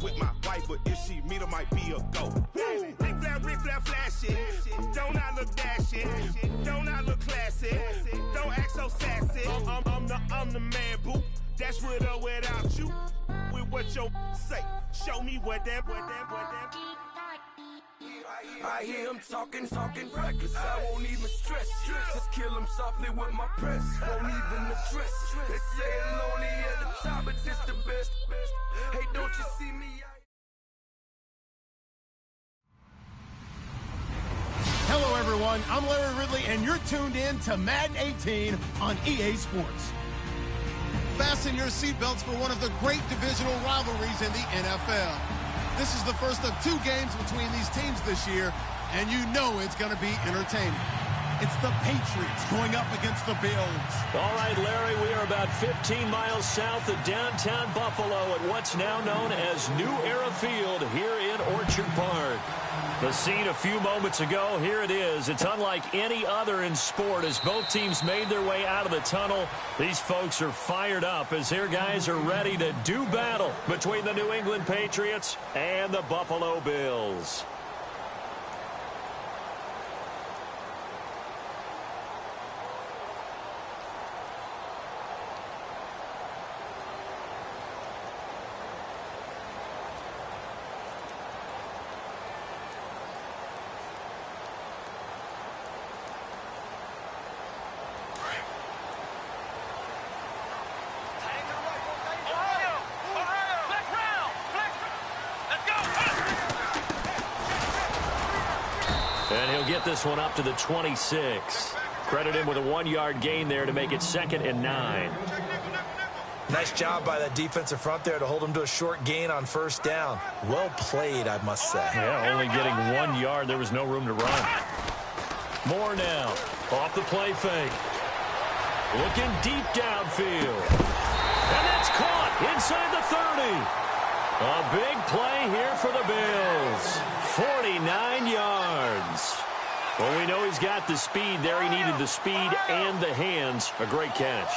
with my wife, but if she meet her, might be a go. Rick Flair flashing. Don't I look dashing? Don't I look classy? Don't act so sassy. I'm the man, boo. That's with or without you. With what your say. Show me what that. I hear him talking reckless. I won't even stress. Just kill him softly with my press. Won't even address. They say I'm lonely at the top, but this the best. Hey, don't you see me? Hello, everyone. I'm Larry Ridley, and you're tuned in to Madden 18 on EA Sports. Fasten your seatbelts for one of the great divisional rivalries in the NFL. This is the first of 2 games between these teams this year, and you know it's going to be entertaining. It's the Patriots going up against the Bills. All right, Larry, we are about 15 miles south of downtown Buffalo at what's now known as New Era Field here in Orchard Park. The scene a few moments ago, here it is. It's unlike any other in sport as both teams made their way out of the tunnel. These folks are fired up as their guys are ready to do battle between the New England Patriots and the Buffalo Bills. And he'll get this one up to the 26. Credit him with a 1-yard gain there to make it 2nd and 9. Nice job by that defensive front there to hold him to a short gain on 1st down. Well played, I must say. Yeah, only getting 1 yard. There was no room to run. More now. Off the play fake. Looking deep downfield. And that's caught inside the 30. A big play here for the Bills. 49 yards. Well, we know he's got the speed there. He needed the speed and the hands. A great catch.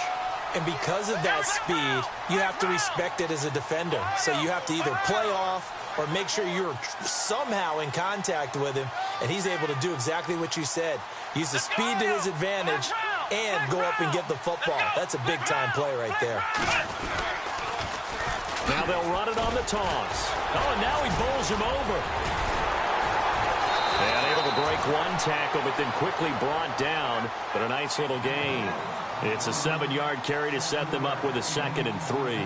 And because of that speed, you have to respect it as a defender. So you have to either play off or make sure you're somehow in contact with him. And he's able to do exactly what you said. Use the speed to his advantage and go up and get the football. That's a big-time play right there. Now they'll run it on the toss. Oh, and now he bowls him over. And able to break 1 tackle, but then quickly brought down. But a nice little gain. It's a 7-yard carry to set them up with a 2nd and 3.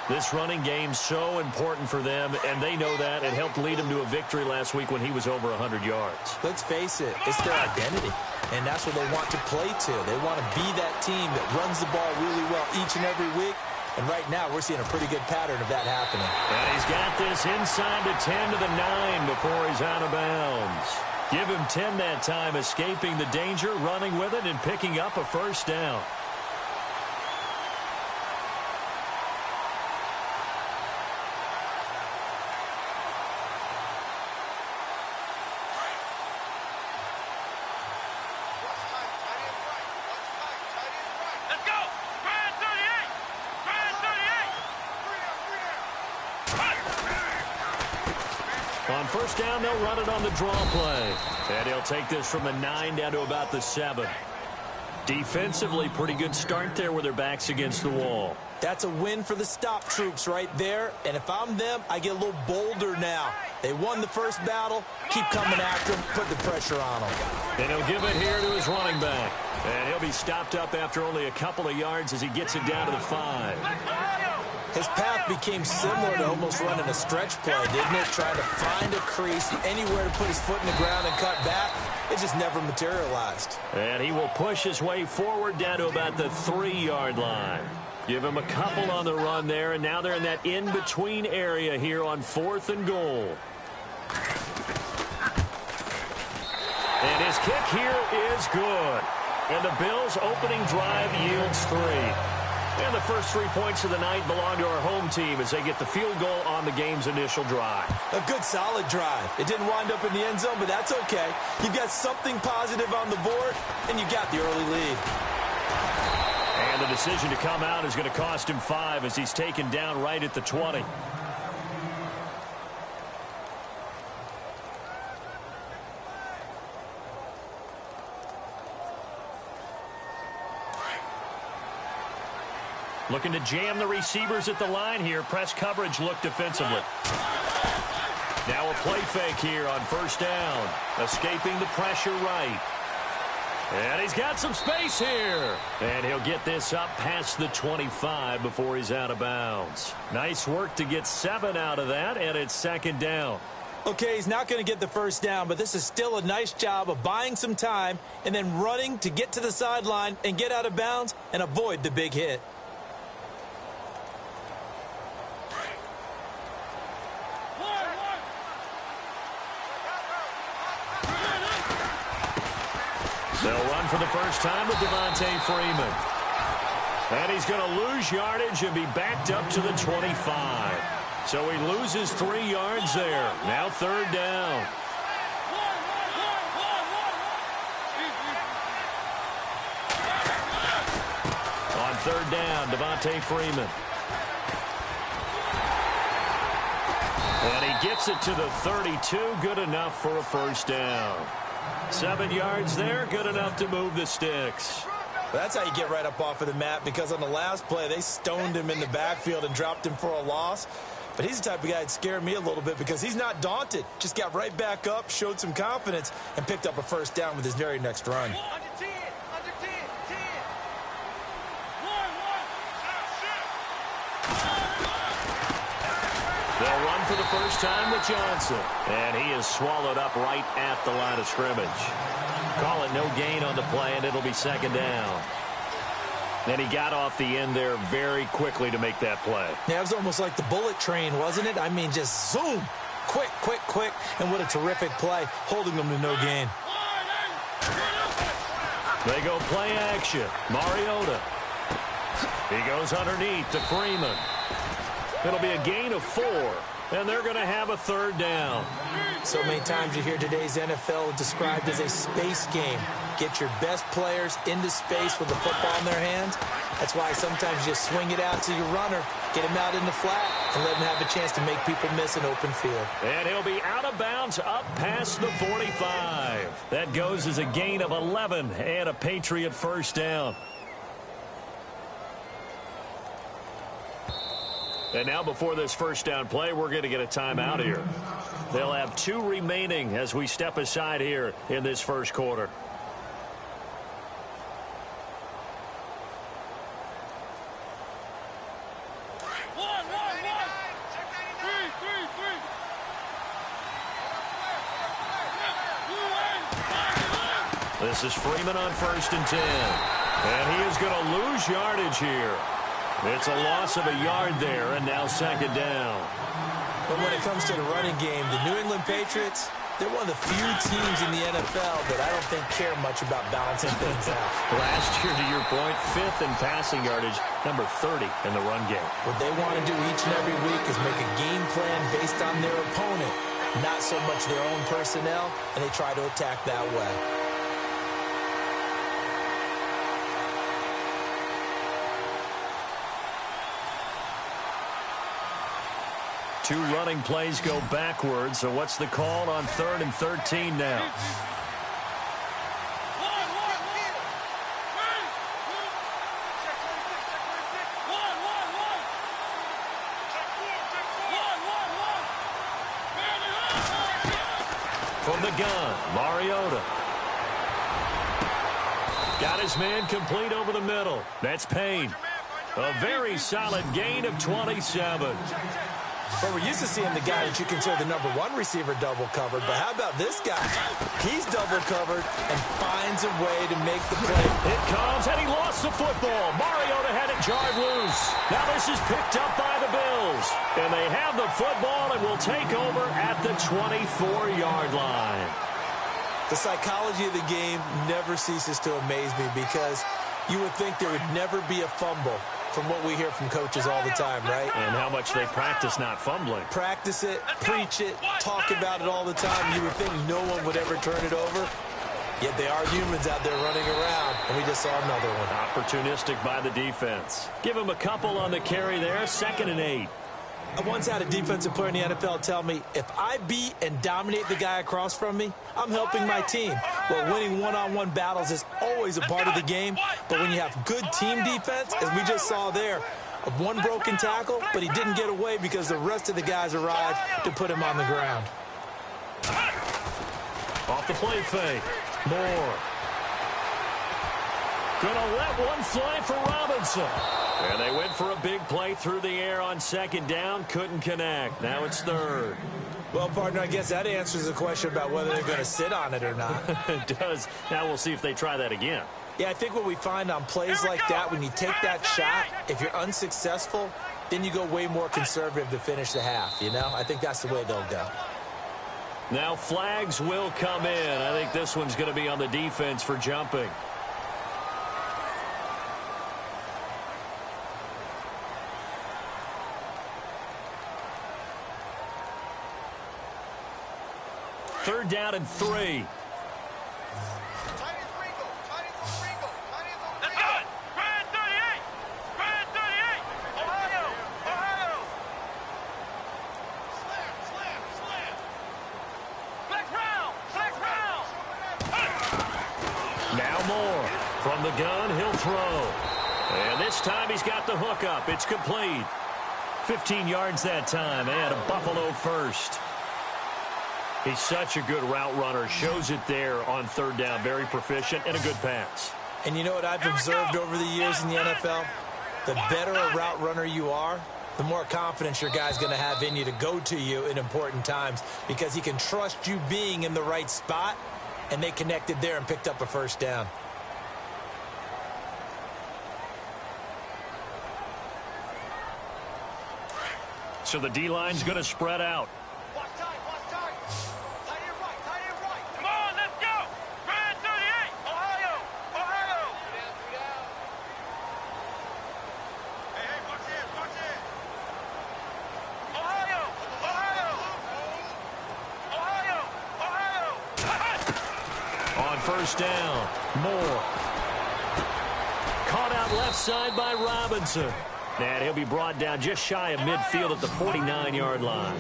This running game's so important for them, and they know that. It helped lead them to a victory last week when he was over 100 yards. Let's face it, it's their identity, and that's what they want to play to. They want to be that team that runs the ball really well each and every week. And right now, we're seeing a pretty good pattern of that happening. And he's got this inside the 10 to the 9 before he's out of bounds. Give him 10 that time, escaping the danger, running with it, and picking up a 1st down. On 1st down, they'll run it on the draw play. And he'll take this from the 9 down to about the 7. Defensively, pretty good start there with their backs against the wall. That's a win for the stop troops right there. And if I'm them, I get a little bolder now. They won the first battle. Keep coming after them. Put the pressure on them. And he'll give it here to his running back. And he'll be stopped up after only a couple of yards as he gets it down to the 5. His path became similar to almost running a stretch play, didn't it? Trying to find a crease, anywhere to put his foot in the ground and cut back. It just never materialized. And he will push his way forward down to about the 3-yard line. Give him a couple on the run there, and now they're in that in-between area here on 4th and goal. And his kick here is good. And the Bills' opening drive yields 3. And the first 3 points of the night belong to our home team as they get the field goal on the game's initial drive. A good, solid drive. It didn't wind up in the end zone, but that's okay. You've got something positive on the board, and you got the early lead. And the decision to come out is going to cost him 5 as he's taken down right at the 20. Looking to jam the receivers at the line here. Press coverage look defensively. Now a play fake here on first down. Escaping the pressure right. And he's got some space here. And he'll get this up past the 25 before he's out of bounds. Nice work to get 7 out of that, and it's second down. Okay, he's not going to get the first down, but this is still a nice job of buying some time and then running to get to the sideline and get out of bounds and avoid the big hit. They'll run for the first time with Devontae Freeman. And he's going to lose yardage and be backed up to the 25. So he loses 3 yards there. Now third down. On third down, Devontae Freeman. And he gets it to the 32. Good enough for a first down. 7 yards there. Good enough to move the sticks. That's how you get right up off of the mat, because on the last play, they stoned him in the backfield and dropped him for a loss. But he's the type of guy that scared me a little bit because he's not daunted. Just got right back up, showed some confidence, and picked up a first down with his very next run. They'll run for the first time with Johnson. And he is swallowed up right at the line of scrimmage. Call it no gain on the play, and it'll be second down. Then he got off the end there very quickly to make that play. Yeah, it was almost like the bullet train, wasn't it? I mean, just zoom. Quick, quick, quick. And what a terrific play, holding them to no gain. They go play action. Mariota. He goes underneath to Freeman. It'll be a gain of 4, and they're going to have a third down. So many times you hear today's NFL described as a space game. Get your best players into space with the football in their hands. That's why sometimes you just swing it out to your runner, get him out in the flat, and let him have a chance to make people miss an open field. And he'll be out of bounds up past the 45. That goes as a gain of 11 and a Patriot first down. And now before this first down play, we're going to get a timeout here. They'll have 2 remaining as we step aside here in this first quarter. This is Freeman on 1st and 10. And he is going to lose yardage here. It's a loss of a yard there, and now second down. But when it comes to the running game, the New England Patriots, they're one of the few teams in the NFL that I don't think care much about balancing things out. Last year, to your point, 5th in passing yardage, number 30 in the run game. What they want to do each and every week is make a game plan based on their opponent, not so much their own personnel, and they try to attack that way. Two running plays go backwards, so what's the call on 3rd and 13 now? From the gun, Mariota. Got his man complete over the middle. That's Payne. A very solid gain of 27. Well, we're used to seeing the guy that you consider the #1 receiver double covered, but how about this guy? He's double covered and finds a way to make the play. It comes, and he lost the football. Mariota had it jarred loose. Now this is picked up by the Bills. And they have the football and will take over at the 24-yard line. The psychology of the game never ceases to amaze me, because you would think there would never be a fumble from what we hear from coaches all the time, right? And how much they practice not fumbling. Practice it, preach it, talk about it all the time. You would think no one would ever turn it over. Yet they are humans out there running around, and we just saw another one. Opportunistic by the defense. Give him a couple on the carry there, 2nd and 8. I once had a defensive player in the NFL tell me, if I beat and dominate the guy across from me, I'm helping my team. Well, winning one-on-one battles is always a part of the game, but when you have good team defense, as we just saw there, One broken tackle, but he didn't get away because the rest of the guys arrived to put him on the ground. Off the play fake. Moore. Gonna let one fly for Robinson. And they went for a big play through the air on second down. Couldn't connect. Now it's third. Well, partner, I guess that answers the question about whether they're going to sit on it or not. It does. Now we'll see if they try that again. Yeah, I think what we find on plays like that, when you take that shot, if you're unsuccessful, then you go way more conservative to finish the half, you know? I think that's the way they'll go. Now flags will come in. I think this one's going to be on the defense for jumping. Third down and 3. Now Moore from the gun, he'll throw. And this time he's got the hook up. It's complete. 15 yards that time, and a Buffalo first. He's such a good route runner. Shows it there on third down. Very proficient and a good pass. And you know what I've observed over the years in the NFL? The better a route runner you are, the more confidence your guy's going to have in you to go to you in important times, because he can trust you being in the right spot, and they connected there and picked up a first down. So the D-line's going to spread out. First down. Moore. Caught out left side by Robinson. And he'll be brought down just shy of midfield at the 49-yard line.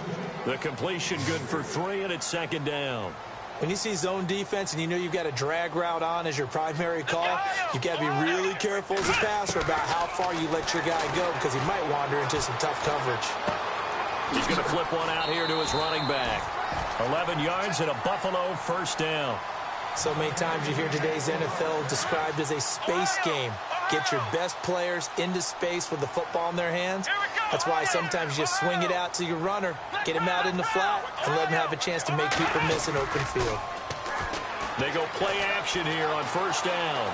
The completion good for 3, and it's second down. When you see zone defense and you know you've got a drag route on as your primary call, you've got to be really careful as a passer about how far you let your guy go, because he might wander into some tough coverage. He's going to flip one out here to his running back. 11 yards and a Buffalo first down. So many times you hear today's NFL described as a space game. Get your best players into space with the football in their hands. That's why sometimes you just swing it out to your runner, get him out in the flat, and let him have a chance to make people miss an open field. They go play action here on first down.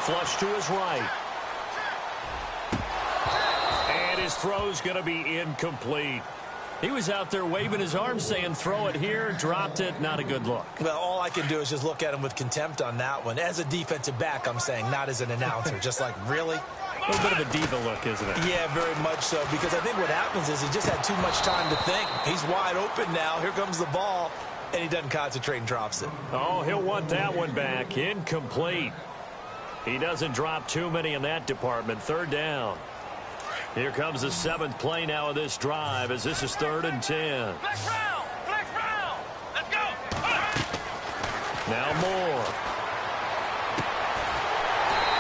Flush to his right. And his throw's going to be incomplete. He was out there waving his arms saying, throw it here, dropped it, not a good look. Well, all I can do is just look at him with contempt on that one. As a defensive back, I'm saying, not as an announcer. Just like, really? A little bit of a diva look, isn't it? Yeah, very much so, because I think what happens is he just had too much time to think. He's wide open now. Here comes the ball, and he doesn't concentrate and drops it. Oh, he'll want that one back. Incomplete. He doesn't drop too many in that department. Third down. Here comes the 7th play now of this drive, as this is 3rd and 10. Flex round. Let's go. Now Moore.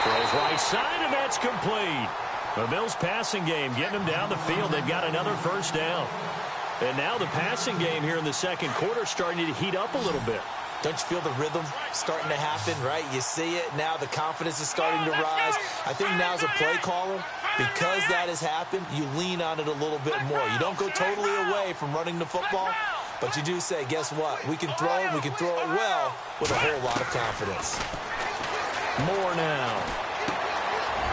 Throws right side, and that's complete. The Bills passing game getting them down the field. They've got another first down. And now the passing game here in the second quarter starting to heat up a little bit. Don't you feel the rhythm starting to happen, right? You see it now. The confidence is starting to rise. I think now as a play caller, because that has happened, you lean on it a little bit more. You don't go totally away from running the football, but you do say, guess what? We can throw it. We can throw it well with a whole lot of confidence. Moore now.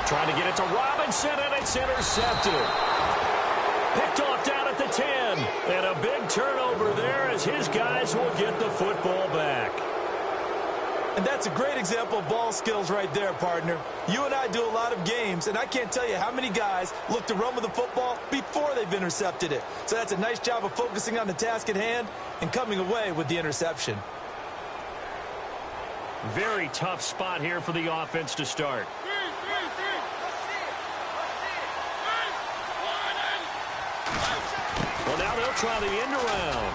Trying to get it to Robinson, and it's intercepted. Picked off down at the 10. And a big turnover there as his guys will get the football back. And that's a great example of ball skills right there, partner. You and I do a lot of games, and I can't tell you how many guys look to run with the football before they've intercepted it. So that's a nice job of focusing on the task at hand and coming away with the interception. Very tough spot here for the offense to start. Well, now they'll try the end around.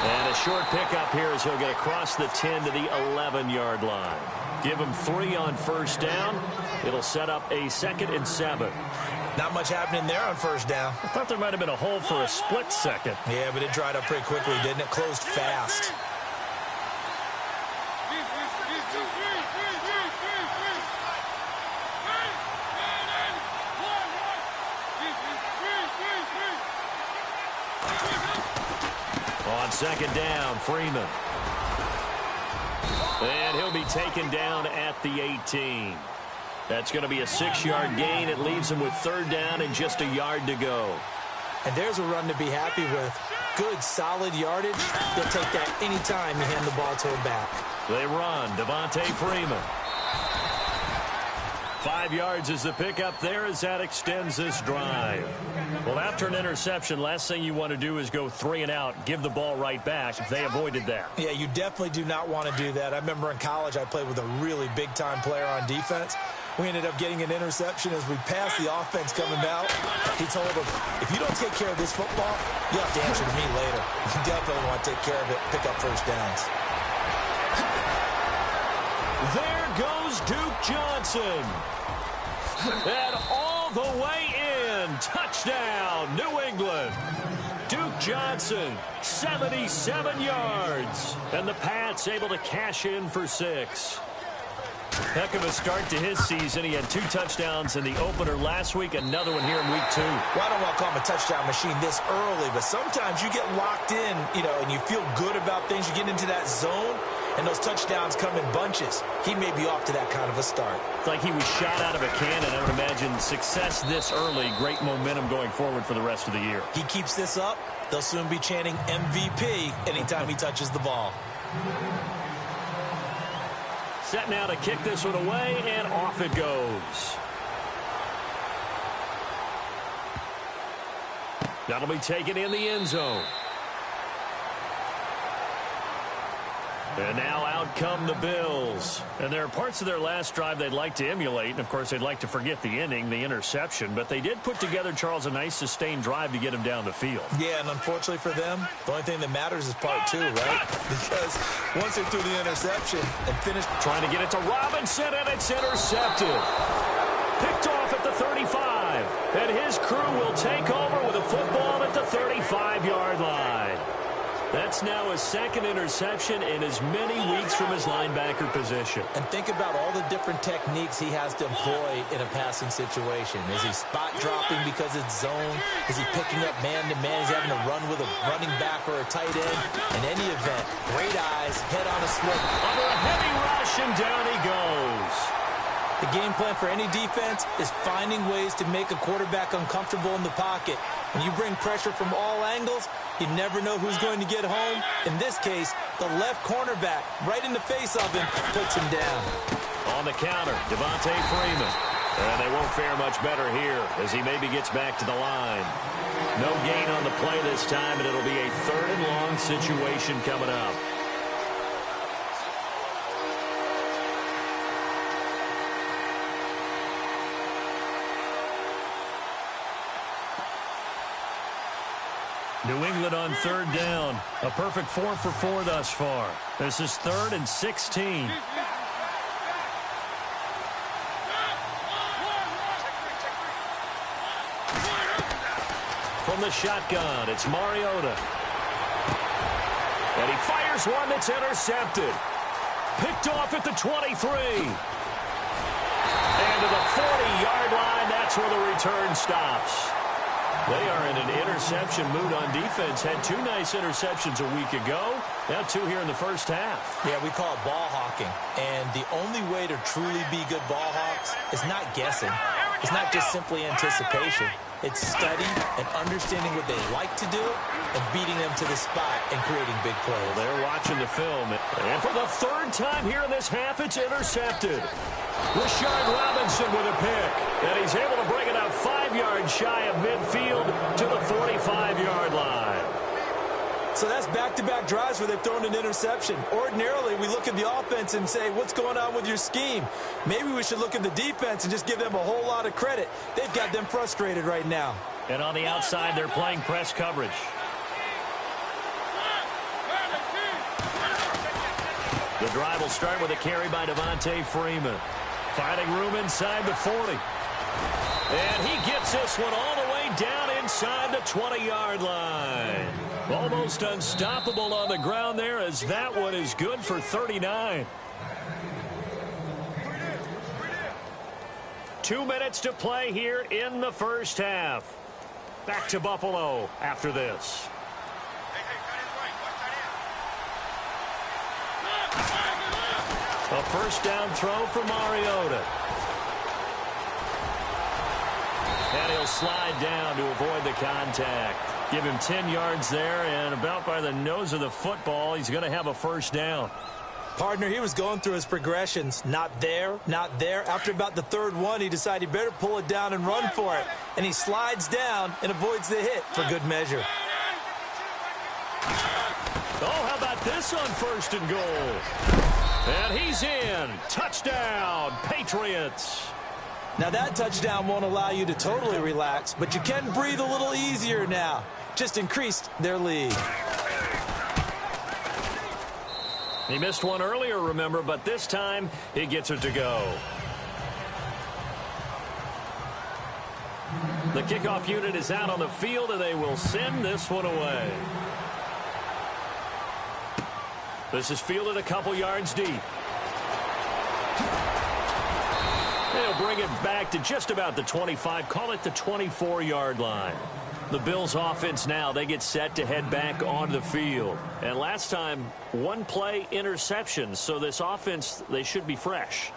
And a short pickup here as he'll get across the 10 to the 11-yard line. Give him 3 on first down. It'll set up a 2nd and 7. Not much happening there on first down. I thought there might have been a hole for a split second. Yeah, but it dried up pretty quickly, didn't it? Closed fast. On 2nd down, Freeman. And he'll be taken down at the 18. That's going to be a 6-yard gain. It leaves him with 3rd down and just a yard to go. And there's a run to be happy with. Good, solid yardage. They'll take that anytime you hand the ball to him back. They run. Devontae Freeman. 5 yards is the pickup there as that extends this drive. Well, after an interception, last thing you want to do is go 3 and out, give the ball right back. They avoided that. Yeah, you definitely do not want to do that. I remember in college I played with a really big-time player on defense. We ended up getting an interception as we passed the offense coming out. He told him, if you don't take care of this football, you have to answer to me later. You definitely want to take care of it, pick up first downs. There goes Duke Johnson. And all the way in. Touchdown, New England. Duke Johnson, 77 yards. And the Pats able to cash in for 6. Heck of a start to his season. He had 2 touchdowns in the opener last week, another one here in week 2. Well, I don't want to call him a touchdown machine this early, but sometimes you get locked in, and you feel good about things. You get into that zone, and those touchdowns come in bunches. He may be off to that kind of a start. It's like he was shot out of a cannon. I would imagine success this early, great momentum going forward for the rest of the year. He keeps this up, they'll soon be chanting MVP anytime he touches the ball. Set now to kick this one away, and off it goes. That'll be taken in the end zone. And now out come the Bills. And there are parts of their last drive they'd like to emulate. And, of course, they'd like to forget the inning, the interception. But they did put together, Charles, a nice sustained drive to get him down the field. Yeah, and unfortunately for them, the only thing that matters is part 2, right? Because once they threw the interception and finished trying to get it to Robinson, and it's intercepted. Picked off at the 35. And his crew will take over with a football at the 35-yard line. That's now his 2nd interception in as many weeks from his linebacker position. And think about all the different techniques he has to employ in a passing situation. Is he spot dropping because it's zone? Is he picking up man-to-man? Is he having to run with a running back or a tight end? In any event, great eyes, head on a swivel. Under a heavy rush, and down he goes. The game plan for any defense is finding ways to make a quarterback uncomfortable in the pocket. When you bring pressure from all angles, you never know who's going to get home. In this case, the left cornerback, right in the face of him, puts him down. On the counter, Devontae Freeman. And they won't fare much better here as he maybe gets back to the line. No gain on the play this time, and it'll be a 3rd and long situation coming up. New England on 3rd down. A perfect 4 for 4 thus far. This is 3rd and 16. From the shotgun, it's Mariota. And he fires one that's intercepted. Picked off at the 23. And to the 40-yard line, that's where the return stops. They are in an interception mood on defense. Had 2 nice interceptions a week ago. Now 2 here in the first half. Yeah, we call it ball hawking. And the only way to truly be good ball hawks is not guessing. It's not just simply anticipation. It's study and understanding what they like to do and beating them to the spot and creating big plays. They're watching the film. And for the 3rd time here in this half, it's intercepted. Rashard Robinson with a pick. And he's able to bring it out 5 yards shy of midfield to the 45-yard line. So that's back-to-back drives where they've thrown an interception. Ordinarily, we look at the offense and say, what's going on with your scheme? Maybe we should look at the defense and just give them a whole lot of credit. They've got them frustrated right now. And on the outside, they're playing press coverage. The drive will start with a carry by Devontae Freeman. Finding room inside the 40. And he gets this one all the way down inside the 20-yard line. Almost unstoppable on the ground there, as that one is good for 39. 2 minutes to play here in the first half. Back to Buffalo after this. A first down throw for Mariota. And he'll slide down to avoid the contact. Give him 10 yards there, and about by the nose of the football, he's going to have a first down. Partner, he was going through his progressions. Not there, not there. After about the third one, he decided he better pull it down and run for it. And he slides down and avoids the hit for good measure. Oh, how about this on first and goal? And he's in. Touchdown, Patriots. Now, that touchdown won't allow you to totally relax, but you can breathe a little easier now. Just increased their lead. He missed one earlier, remember, but this time he gets it to go. The kickoff unit is out on the field, and they will send this one away. This is fielded a couple yards deep. They'll bring it back to just about the 25, call it the 24-yard line. The Bills offense now, they get set to head back onto the field. And last time, one play interception, so this offense, they should be fresh.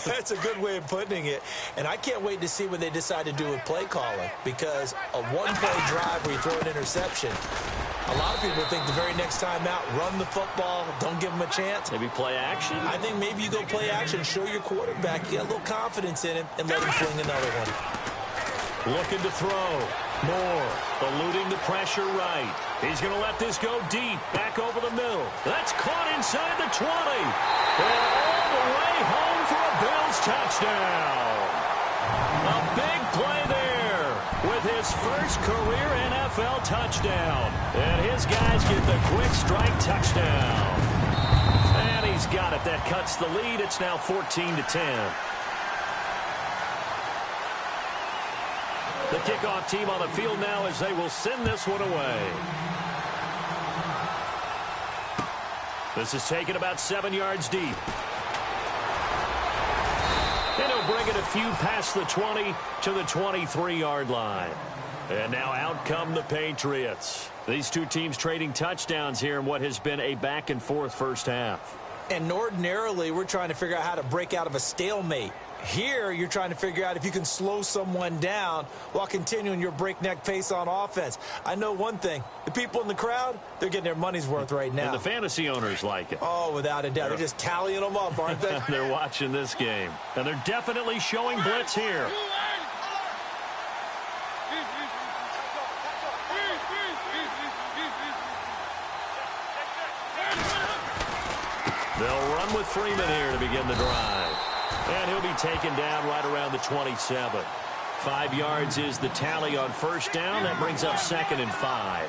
That's a good way of putting it. And I can't wait to see what they decide to do with play calling, because a one-play drive where you throw an interception, a lot of people think the very next time out, run the football, don't give them a chance. Maybe play action? I think maybe you go play action, show your quarterback, you got a little confidence in him, and let him fling another one. Looking to throw. Moore eluding the pressure right. He's going to let this go deep. Back over the middle. That's caught inside the 20. And all the way home for a Bills touchdown. A big play there with his first career NFL touchdown. And his guys get the quick strike touchdown. And he's got it. That cuts the lead. It's now 14-10. The kickoff team on the field now as they will send this one away. This is taken about 7 yards deep. And he'll bring it a few past the 20 to the 23-yard line. And now out come the Patriots. These two teams trading touchdowns here in what has been a back-and-forth first half. And ordinarily, we're trying to figure out how to break out of a stalemate. Here, you're trying to figure out if you can slow someone down while continuing your breakneck pace on offense. I know one thing. The people in the crowd, they're getting their money's worth right now. And the fantasy owners like it. Oh, without a doubt. They're just tallying them up, aren't they? They're watching this game. And they're definitely showing blitz here. They'll run with Freeman here to begin the drive. And he'll be taken down right around the 27. 5 yards is the tally on first down. That brings up 2nd and 5.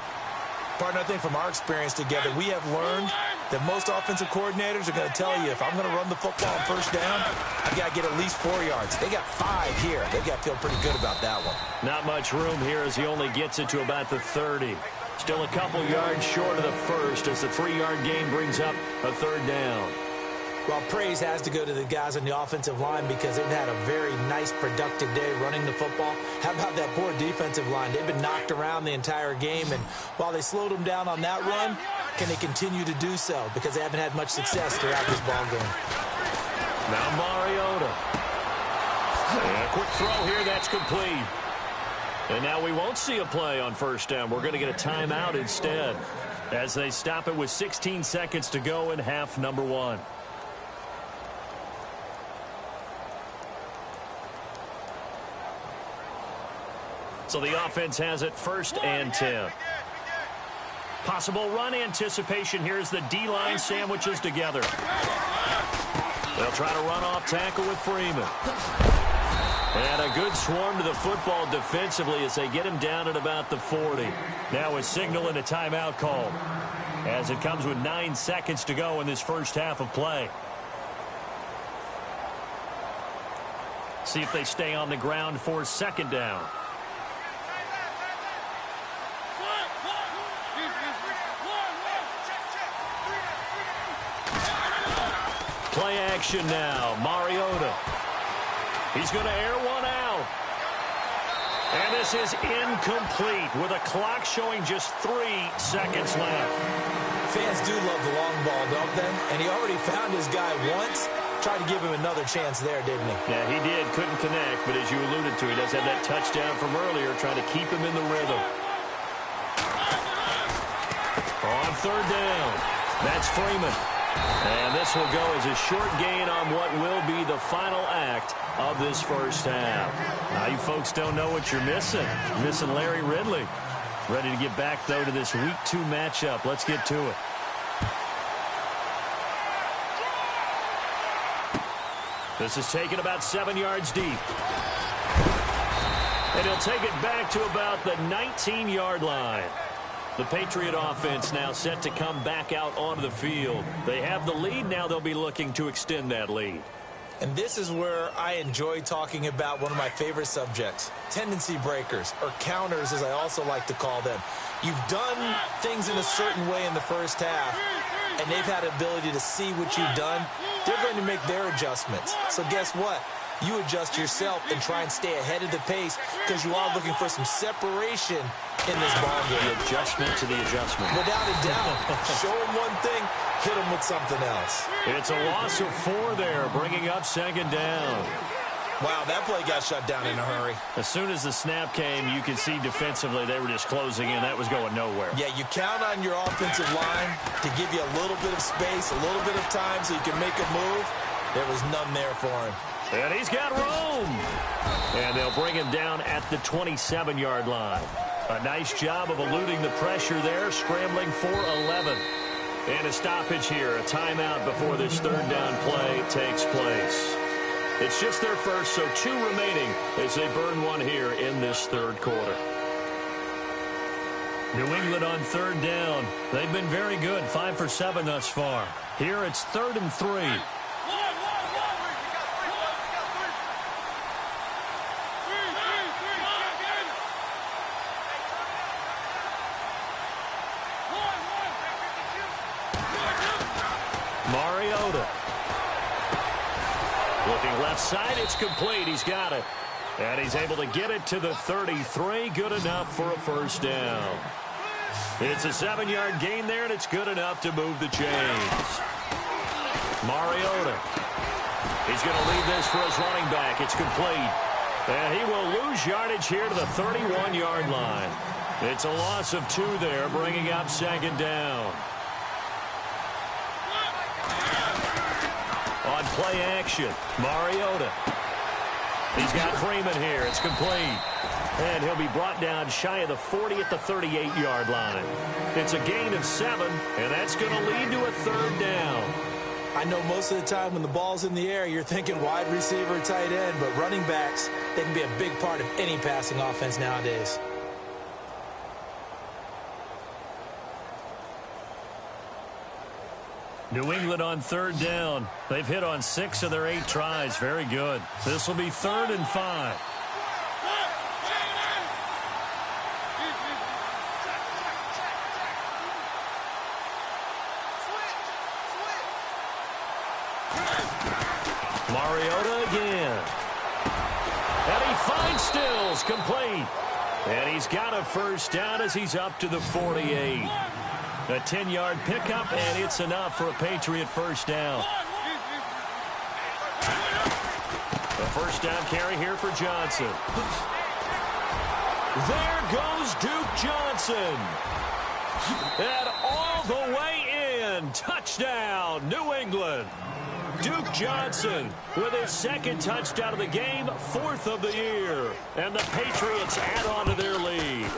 Partner, I think from our experience together, we have learned that most offensive coordinators are going to tell you, if I'm going to run the football on first down, I've got to get at least 4 yards. They got 5 here. They've got to feel pretty good about that one. Not much room here as he only gets it to about the 30. Still a couple yards short of the first as the 3-yard gain brings up a 3rd down. Well, praise has to go to the guys on the offensive line because they've had a very nice, productive day running the football. How about that poor defensive line? They've been knocked around the entire game, and while they slowed them down on that run, can they continue to do so? Because they haven't had much success throughout this ball game. Now Mariota. And a quick throw here, that's complete. And now we won't see a play on first down. We're going to get a timeout instead as they stop it with 16 seconds to go in half number 1. So the offense has it 1st and 10. Possible run anticipation. Here's the D-line sandwiches together. They'll try to run off tackle with Freeman. And a good swarm to the football defensively as they get him down at about the 40. Now a signal and a timeout call. as it comes with 9 seconds to go in this first half of play. See if they stay on the ground for second down. Play action now. Mariota. He's going to air one out. And this is incomplete with a clock showing just 3 seconds left. Fans do love the long ball, don't they? And he already found his guy once. Tried to give him another chance there, didn't he? Yeah, he did. Couldn't connect, but as you alluded to, he does have that touchdown from earlier, trying to keep him in the rhythm. On third down, that's Freeman. And this will go as a short gain on what will be the final act of this first half. Now, you folks don't know what you're missing. You're missing Larry Ridley. Ready to get back, though, to this Week 2 matchup. Let's get to it. This is taken about 7 yards deep. And he'll take it back to about the 19-yard line. The Patriot offense now set to come back out onto the field. They have the lead. Now they'll be looking to extend that lead. And this is where I enjoy talking about one of my favorite subjects, tendency breakers, or counters as I also like to call them. You've done things in a certain way in the first half, and they've had the ability to see what you've done. They're going to make their adjustments. So guess what? You adjust yourself and try and stay ahead of the pace because you are looking for some separation in this ball game. The adjustment to the adjustment. Without a doubt. Show them one thing, hit them with something else. It's a loss of 4 there, bringing up second down. Wow, that play got shut down in a hurry. As soon as the snap came, you could see defensively they were just closing in. That was going nowhere. Yeah, you count on your offensive line to give you a little bit of space, a little bit of time so you can make a move. There was none there for him. And he's got room. And they'll bring him down at the 27-yard line. A nice job of eluding the pressure there, scrambling for 11. And a stoppage here, a timeout before this third down play takes place. It's just their first, so 2 remaining as they burn one here in this third quarter. New England on third down. They've been very good, 5 for 7 thus far. Here it's 3rd and 3. Mariota. Looking left side, it's complete. He's got it. And he's able to get it to the 33. Good enough for a first down. It's a 7-yard gain there, and it's good enough to move the chains. Mariota. He's going to leave this for his running back. It's complete. And he will lose yardage here to the 31-yard line. It's a loss of 2 there, bringing up second down. On play action, Mariota. He's got Freeman here. It's complete. And he'll be brought down shy of the 40 at the 38-yard line. It's a gain of 7, and that's going to lead to a third down. I know most of the time when the ball's in the air, you're thinking wide receiver, tight end, but running backs, they can be a big part of any passing offense nowadays. New England on third down. They've hit on 6 of their 8 tries. Very good. This will be 3rd and 5. Mariota again. And he finds Stills, complete. And he's got a first down as he's up to the 48. A 10-yard pickup, and it's enough for a Patriot first down. A first down carry here for Johnson. There goes Duke Johnson. And all the way in. Touchdown, New England. Duke Johnson with his 2nd touchdown of the game, 4th of the year. And the Patriots add on to their lead.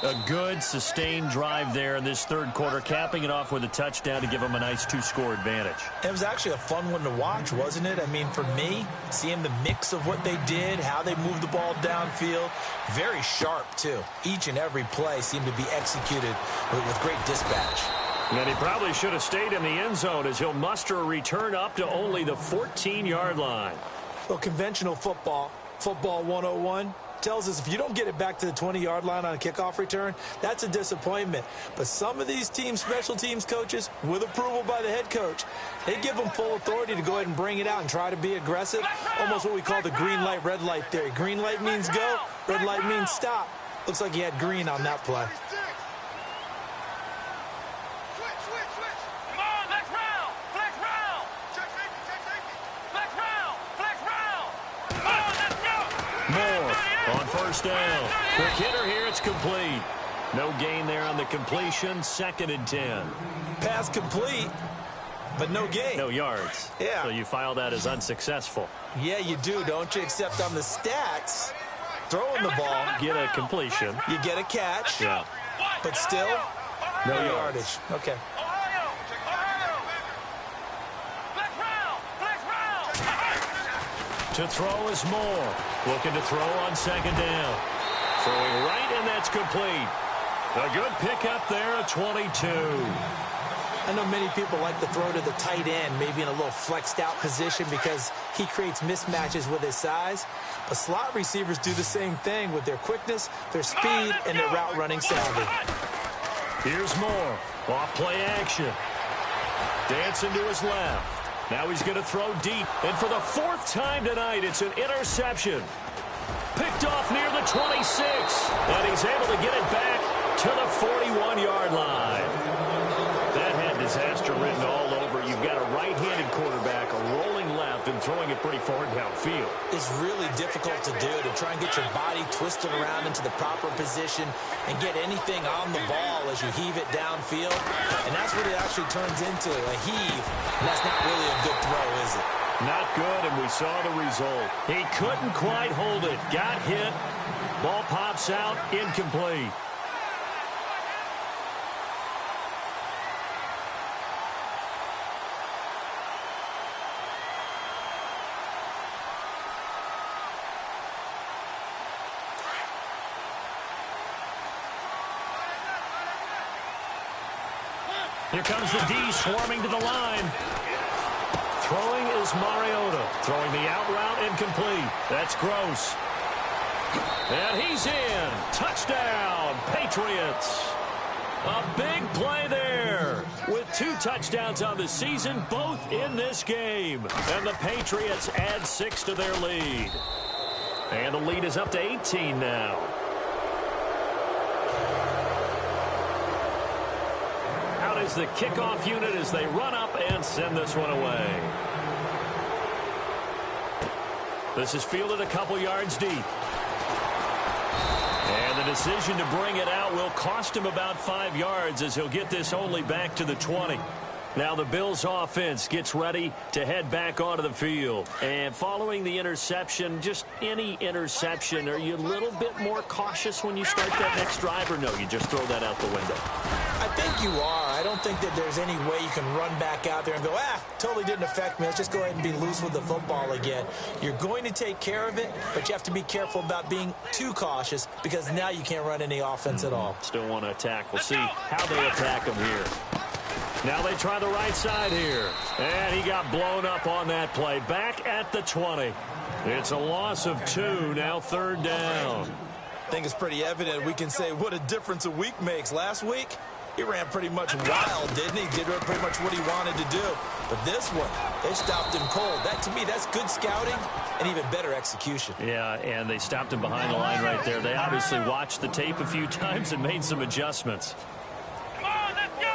A good, sustained drive there in this third quarter, capping it off with a touchdown to give them a nice 2-score advantage. It was actually a fun one to watch, wasn't it? I mean, for me, seeing the mix of what they did, how they moved the ball downfield, very sharp, too. Each and every play seemed to be executed with great dispatch. And he probably should have stayed in the end zone as he'll muster a return up to only the 14-yard line. Well, conventional football 101, tells us if you don't get it back to the 20-yard line on a kickoff return, that's a disappointment. But some of these teams, special teams coaches, with approval by the head coach, they give them full authority to go ahead and bring it out and try to be aggressive. Almost what we call the green light, red light theory. Green light means go, red light means stop. Looks like he had green on that play. First down. Quick hitter here. It's complete. No gain there on the completion. 2nd and 10. Pass complete, but no gain. No yards. Yeah. So you file that as unsuccessful. Yeah, you do, don't you? Except on the stats, throwing the ball. Get a completion. You get a catch. Yeah. But still, no yardage. Okay. To throw is Moore. Looking to throw on 2nd down. Throwing right, and that's complete. A good pickup there at 22. I know many people like to throw to the tight end, maybe in a little flexed out position because he creates mismatches with his size. But slot receivers do the same thing with their quickness, their speed, and their route running savvy. Here's Moore. Off play action. Dancing to his left. Now he's going to throw deep. And for the 4th time tonight, it's an interception. Picked off near the 26. And he's able to get it back to the 41-yard line. That had disaster written all over. You've got a right-handed quarterback, a rolling left, and throwing it pretty far downfield. It's really difficult to do, to try and get your body twisted around into the proper position and get anything on the ball as you heave it downfield. And that's what it actually turns into, a heave. And that's not really a good throw, is it? Not good, and we saw the result. He couldn't quite hold it. Got hit. Ball pops out, incomplete. Here comes the D swarming to the line. Throwing is Mariota. Throwing the out route incomplete. That's Gross. And he's in. Touchdown, Patriots. A big play there. With 2 touchdowns on the season, both in this game. And the Patriots add 6 to their lead. And the lead is up to 18 now. Is the kickoff unit as they run up and send this one away. This is fielded a couple yards deep. And the decision to bring it out will cost him about 5 yards as he'll get this only back to the 20. Now the Bills offense gets ready to head back onto the field. And following the interception, just any interception, are you a little bit more cautious when you start that next drive, or no, you just throw that out the window? I think you are. I don't think that there's any way you can run back out there and go, totally didn't affect me. Let's just go ahead and be loose with the football again. You're going to take care of it, but you have to be careful about being too cautious because now you can't run any offense at all. Still want to attack. We'll see how they attack him here. Now they try the right side here. And he got blown up on that play. Back at the 20. It's a loss of 2. Now 3rd down. I think it's pretty evident we can say what a difference a week makes. Last week, he ran pretty much wild, didn't he? Did pretty much what he wanted to do. But this one, they stopped him cold. That, to me, that's good scouting and even better execution. Yeah, and they stopped him behind the line right there. They obviously watched the tape a few times and made some adjustments. Come on, let's go!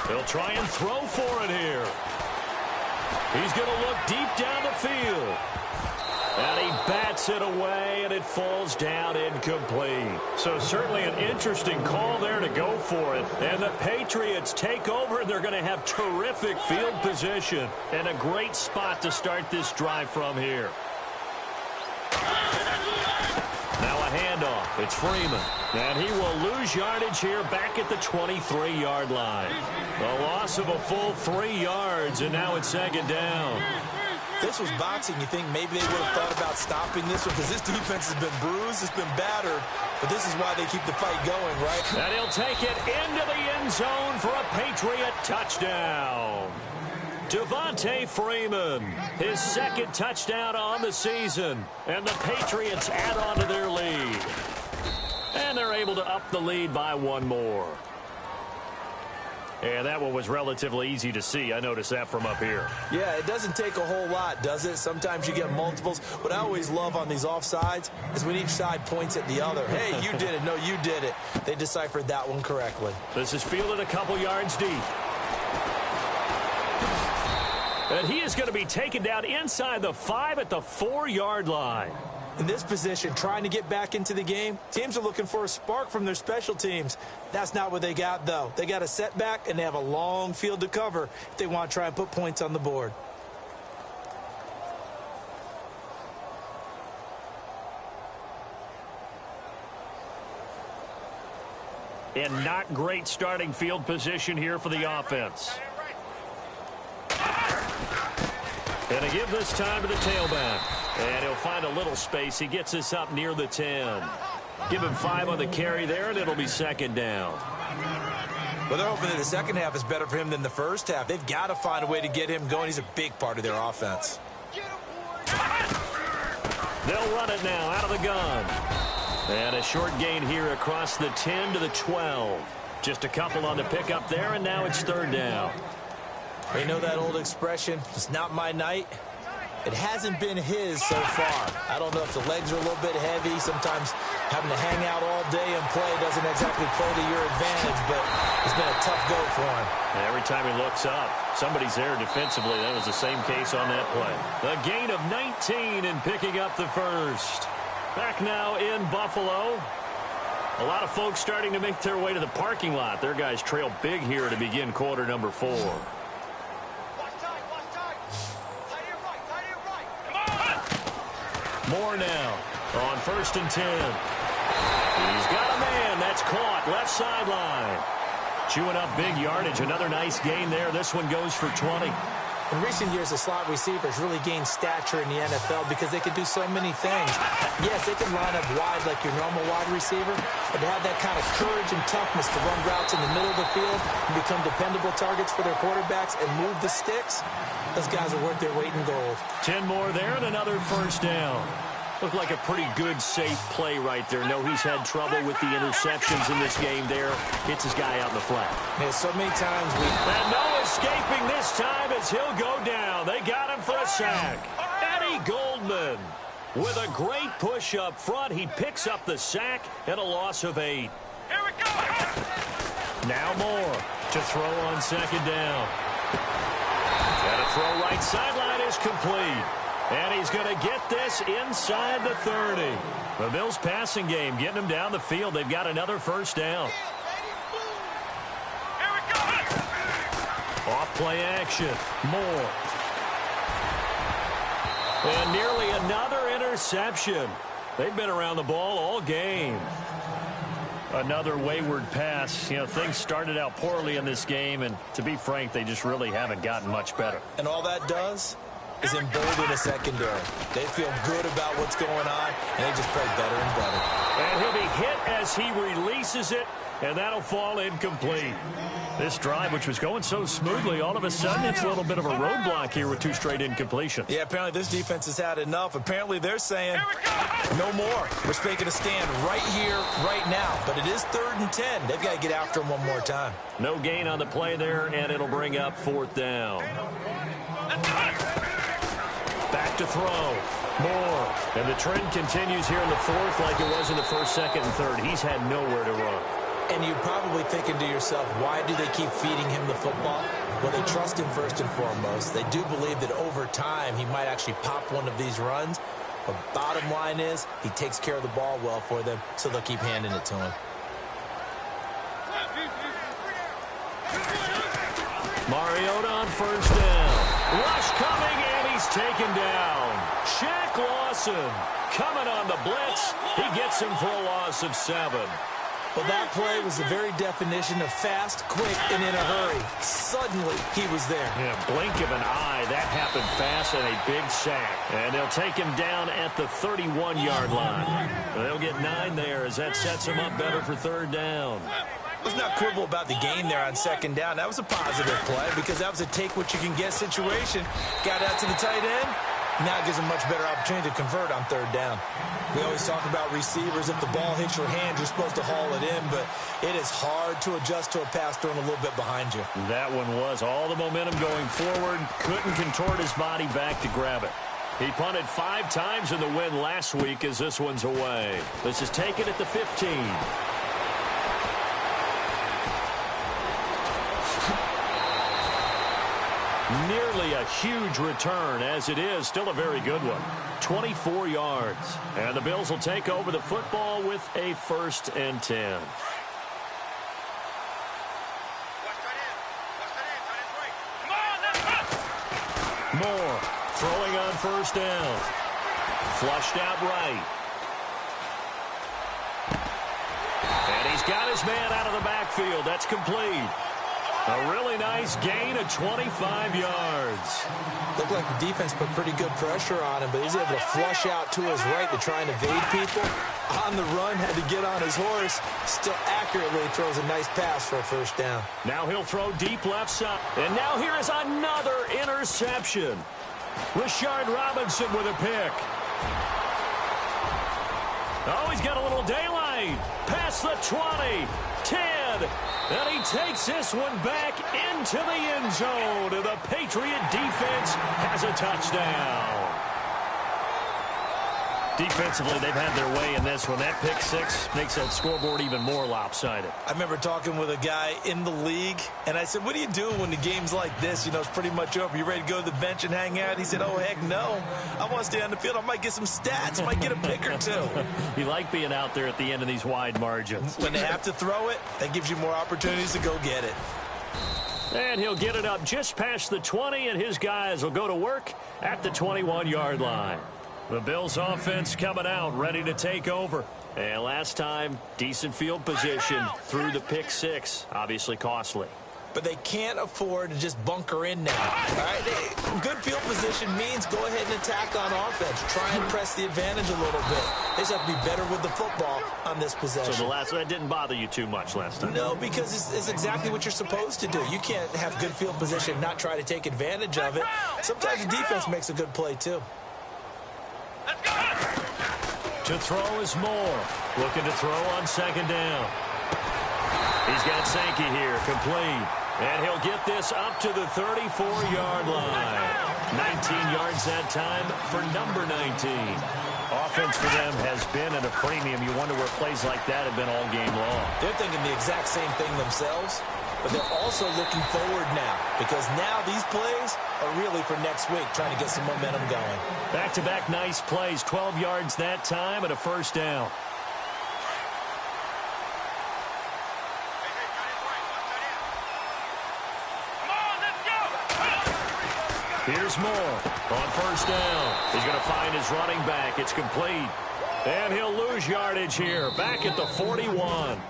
They'll try and throw for it here. He's going to look deep down the field. And he bats it away, and it falls down incomplete. So certainly an interesting call there to go for it. And the Patriots take over, and they're going to have terrific field position and a great spot to start this drive from here. Now a handoff. It's Freeman. And he will lose yardage here back at the 23-yard line. A loss of a full 3 yards, and now it's second down. If this was boxing, you think maybe they would have thought about stopping this one, because this defense has been bruised, it's been battered, but this is why they keep the fight going, right? And he'll take it into the end zone for a Patriot touchdown. Devontae Freeman, his second touchdown on the season, and the Patriots add on to their lead. And they're able to up the lead by 1 more. And that one was relatively easy to see. I noticed that from up here. Yeah, it doesn't take a whole lot, does it? Sometimes you get multiples. What I always love on these offsides is when each side points at the other. Hey, you did it. No, you did it. They deciphered that one correctly. This is fielded a couple yards deep. And he is going to be taken down inside the 5 at the 4-yard line. In this position, trying to get back into the game, teams are looking for a spark from their special teams. That's not what they got, though. They got a setback, and they have a long field to cover if they want to try and put points on the board. And not great starting field position here for the offense. And to give this time to the tailback. And he'll find a little space. He gets us up near the 10. Give him 5 on the carry there, and it'll be second down. Well, they're hoping that the second half is better for him than the first half. They've got to find a way to get him going. He's a big part of their offense. They'll run it now out of the gun. And a short gain here across the 10 to the 12. Just a couple on the pickup there, and now it's third down. You know that old expression, it's not my night? It hasn't been his so far. I don't know if the legs are a little bit heavy. Sometimes having to hang out all day and play doesn't exactly play to your advantage, but it's been a tough go for him. And every time he looks up, somebody's there defensively. That was the same case on that play. A gain of 19 and picking up the first. Back now in Buffalo. A lot of folks starting to make their way to the parking lot. Their guys trail big here to begin quarter number 4. Moore now on 1st and 10. He's got a man. That's caught. Left sideline. Chewing up big yardage. Another nice gain there. This one goes for 20. In recent years, the slot receivers really gained stature in the NFL because they could do so many things. Yes, they can line up wide like your normal wide receiver, but to have that kind of courage and toughness to run routes in the middle of the field and become dependable targets for their quarterbacks and move the sticks, those guys are worth their weight in gold. 10 more there and another first down. Looked like a pretty good, safe play right there. No, he's had trouble with the interceptions in this game there. Hits his guy out in the flat. Yeah, so many times And no escaping this time as he'll go down. They got him for a sack. Eddie Goldman with a great push up front. He picks up the sack and a loss of 8. Here we go. Now Moore to throw on second down. And a throw right sideline is complete. And he's going to get this inside the 30. The Bills passing game getting him down the field. They've got another first down. Here we go. Off play action. Moore. And nearly another interception. They've been around the ball all game. Another wayward pass. You know, things started out poorly in this game, and to be frank, they just really haven't gotten much better. And all that does is embolden the secondary. They feel good about what's going on, and they just play better and better. And he'll be hit as he releases it, and that'll fall incomplete. This drive, which was going so smoothly, all of a sudden it's a little bit of a roadblock here with 2 straight incompletions. Yeah, apparently this defense has had enough. Apparently they're saying no more. We're making a stand right here, right now. But it is 3rd and 10. They've got to get after him one more time. No gain on the play there, and it'll bring up 4th down. Back to throw. Moore. And the trend continues here in the 4th like it was in the 1st, 2nd, and 3rd. He's had nowhere to run. And you're probably thinking to yourself, why do they keep feeding him the football? Well, they trust him first and foremost. They do believe that over time he might actually pop one of these runs. But bottom line is he takes care of the ball well for them, so they'll keep handing it to him. Mariota on 1st down. Rush coming, and he's taken down. Shaq Lawson coming on the blitz. He gets him for a loss of 7. Well, that play was the very definition of fast, quick, and in a hurry. Suddenly, he was there. Yeah, blink of an eye. That happened fast and a big sack. And they'll take him down at the 31-yard line. They'll get 9 there as that sets him up better for third down. Let's not quibble about the gain there on second down. That was a positive play because that was a take-what-you-can-get situation. Got out to the tight end. Now it gives them much better opportunity to convert on third down. We always talk about receivers. If the ball hits your hand, you're supposed to haul it in, but it is hard to adjust to a pass thrown a little bit behind you. That one was all the momentum going forward. Couldn't contort his body back to grab it. He punted 5 times in the win last week as this one's away. This is taken at the 15. Nearly a huge return, as it is still a very good one. 24 yards. And the Bills will take over the football with a 1st and 10. Moore throwing on 1st down. Flushed out right. And he's got his man out of the backfield. That's complete. A really nice gain of 25 yards. Looked like the defense put pretty good pressure on him, but he's able to flush out to his right to try and evade people. On the run, had to get on his horse. Still accurately throws a nice pass for a 1st down. Now he'll throw deep left side. And now here is another interception. Rashard Robinson with a pick. Oh, he's got a little daylight. Past the 20, 10. And he takes this one back into the end zone. And the Patriot defense has a touchdown. Defensively, they've had their way in this one. That pick 6 makes that scoreboard even more lopsided. I remember talking with a guy in the league, and I said, what do you do when the game's like this? You know, it's pretty much over. You ready to go to the bench and hang out? He said, oh, heck no. I want to stay on the field. I might get some stats. I might get a pick or 2. You like being out there at the end of these wide margins. When they have to throw it, that gives you more opportunities to go get it. And he'll get it up just past the 20, and his guys will go to work at the 21-yard line. The Bills offense coming out, ready to take over. And last time, decent field position through the pick 6. Obviously costly. But they can't afford to just bunker in now. All right? Good field position means go ahead and attack on offense. Try and press the advantage a little bit. They just have to be better with the football on this possession. So that didn't bother you too much last time? No, because it's exactly what you're supposed to do. You can't have good field position and not try to take advantage of it. Sometimes the defense makes a good play, too. To throw is Moore. Looking to throw on 2nd down. He's got Sankey here, complete. And he'll get this up to the 34-yard line. 19 yards that time for number 19. Offense for them has been at a premium. You wonder where plays like that have been all game long. They're thinking the exact same thing themselves, but they're also looking forward now because now these plays are really for next week, trying to get some momentum going. Back-to-back nice plays, 12 yards that time and a 1st down. Here's Moore on 1st down. He's going to find his running back. It's complete. And he'll lose yardage here. Back at the 41.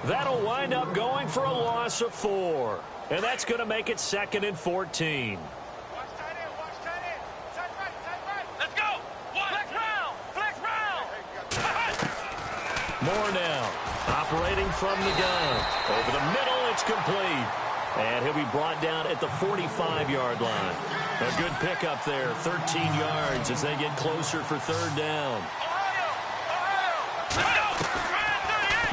That'll wind up going for a loss of 4. And that's going to make it 2nd and 14. Let's go. Flex round. Moore now operating from the gun. Over the middle, it's complete. And he'll be brought down at the 45-yard line. A good pickup there, 13 yards as they get closer for 3rd down.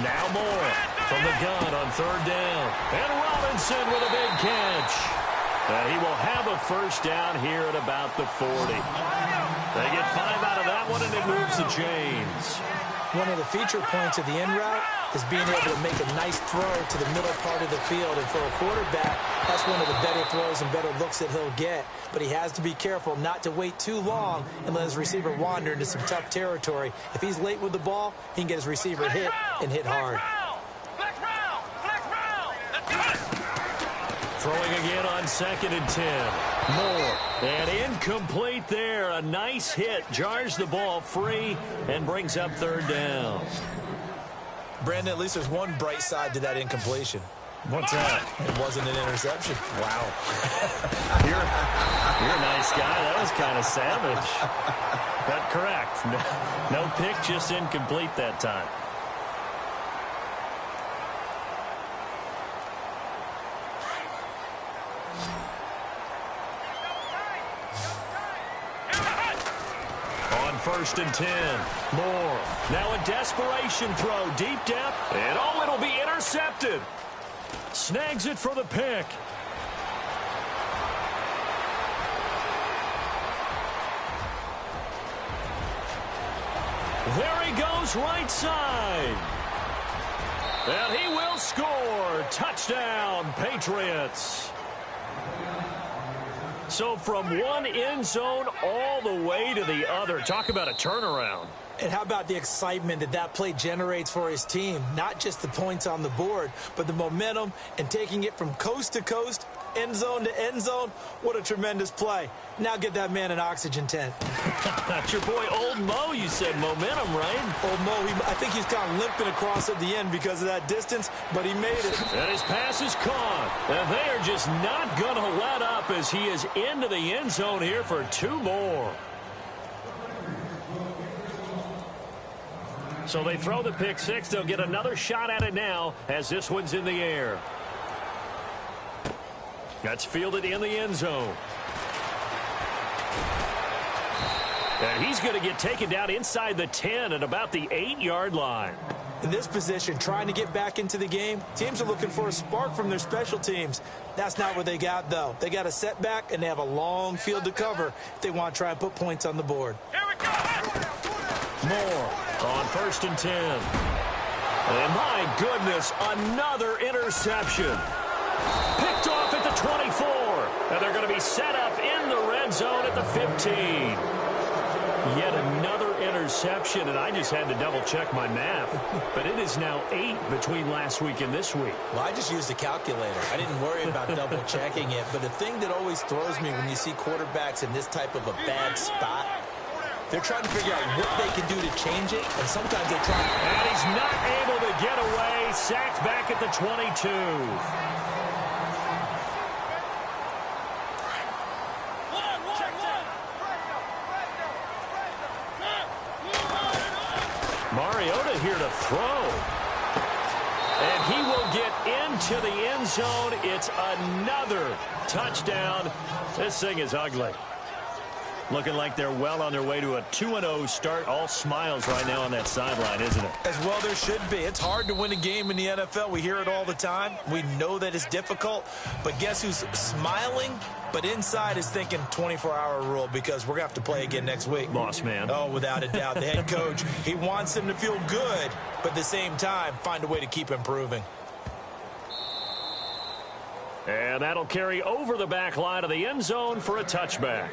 Now Moore from the gun on 3rd down. And Robinson with a big catch. And he will have a 1st down here at about the 40. They get 5 out of that one, and it moves the chains. One of the feature points of the end route is being able to make a nice throw to the middle part of the field. And for a quarterback, that's one of the better throws and better looks that he'll get. But he has to be careful not to wait too long and let his receiver wander into some tough territory. If he's late with the ball, he can get his receiver hit and hit hard. Throwing again on 2nd and 10. Moore. And incomplete there. A nice hit. Jars the ball free and brings up 3rd down. Brandon, at least there's one bright side to that incompletion. What's that? It wasn't an interception. Wow. You're a nice guy. That was kind of savage. But correct. No pick, just incomplete that time. On 1st and 10. Moore. Now a desperation throw. Deep depth. And oh, it'll be intercepted. Snags it for the pick. There he goes, right side. And he will score. Touchdown, Patriots. So from one end zone all the way to the other. Talk about a turnaround. And how about the excitement that that play generates for his team? Not just the points on the board, but the momentum and taking it from coast to coast, end zone to end zone. What a tremendous play. Now get that man an oxygen tent. That's your boy Old Mo. You said momentum, right? Old Mo, I think he's kind of limping across at the end because of that distance, but he made it. And his pass is caught. And they are just not going to let up as he is into the end zone here for 2 more. So they throw the pick 6. They'll get another shot at it now as this one's in the air. That's fielded in the end zone. And he's going to get taken down inside the 10 at about the 8-yard line. In this position, trying to get back into the game, teams are looking for a spark from their special teams. That's not what they got, though. They got a setback, and they have a long field to cover if they want to try and put points on the board. Here we go. Moore on 1st and 10. And my goodness, another interception. Picked off at the 24. And they're going to be set up in the red zone at the 15. Yet another interception, and I just had to double-check my math. But it is now 8 between last week and this week. Well, I just used a calculator. I didn't worry about double-checking it. But the thing that always throws me when you see quarterbacks in this type of a bad spot, they're trying to figure out what they can do to change it, and sometimes they try. And he's not able to get away. Sacked back at the 22. Mariota here to throw. And he will get into the end zone. It's another touchdown. This thing is ugly. Looking like they're well on their way to a 2-0 start. All smiles right now on that sideline, isn't it? As well there should be. It's hard to win a game in the NFL. We hear it all the time. We know that it's difficult. But guess who's smiling? But inside is thinking 24-hour rule because we're going to have to play again next week. Boss man. Oh, without a doubt. The head coach, he wants them to feel good, but at the same time, find a way to keep improving. And that'll carry over the back line of the end zone for a touchback.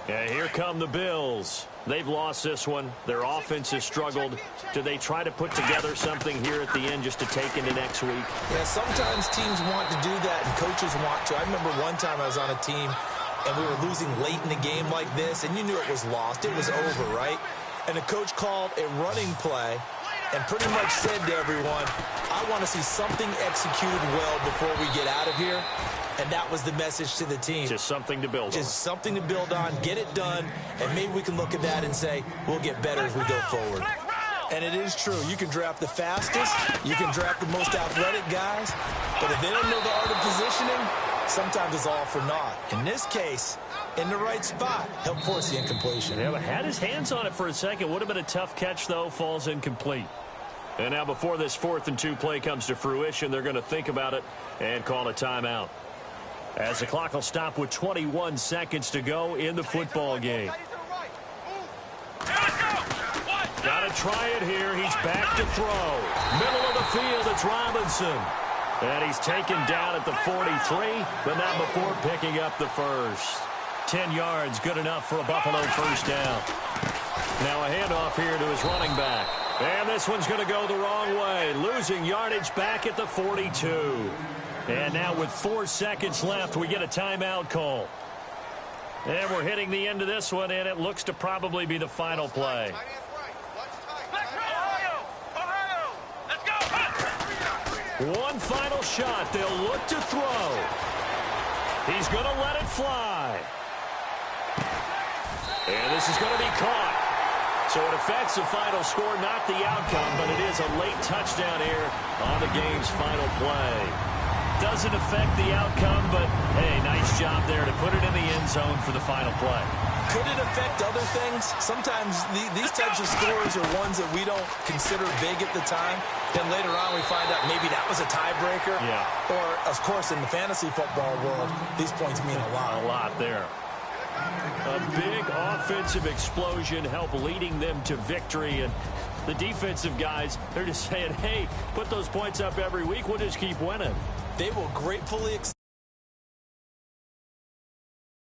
And here come the Bills. They've lost this one. Their offense has struggled. Do they try to put together something here at the end just to take into next week? Yeah, sometimes teams want to do that and coaches want to. I remember one time I was on a team and we were losing late in the game like this, and you knew it was lost. It was over, right? And the coach called a running play and pretty much said to everyone, I want to see something executed well before we get out of here. And that was the message to the team. Just something to build on. Just something to build on, get it done, and maybe we can look at that and say, we'll get better as we go forward. And it is true. You can draft the fastest, you can draft the most athletic guys, but if they don't know the art of positioning, sometimes it's all for naught. In this case, in the right spot, helped force the incompletion. Yeah, but had his hands on it for a second. Would have been a tough catch, though. Falls incomplete. And now before this 4th and 2 play comes to fruition, they're going to think about it and call a timeout. As the clock will stop with 21 seconds to go in the football game. Got to try it here. He's back to throw. Middle of the field, it's Robinson. And he's taken down at the 43, but not before picking up the first. 10 yards, good enough for a Buffalo first down. Now a handoff here to his running back. And this one's going to go the wrong way. Losing yardage back at the 42. And now with 4 seconds left, we get a timeout call. And we're hitting the end of this one, and it looks to probably be the final play. One final shot. They'll look to throw. He's going to let it fly. And this is going to be caught. So it affects the final score, not the outcome, but it is a late touchdown here on the game's final play. Doesn't affect the outcome, but, hey, nice job there to put it in the end zone for the final play. Could it affect other things? Sometimes these types of scores are ones that we don't consider big at the time. Then later on we find out maybe that was a tiebreaker. Yeah. Or, of course, in the fantasy football world, these points mean a lot. A lot there. A big offensive explosion helped leading them to victory. And the defensive guys, they're just saying, hey, put those points up every week. We'll just keep winning. They will gratefully accept.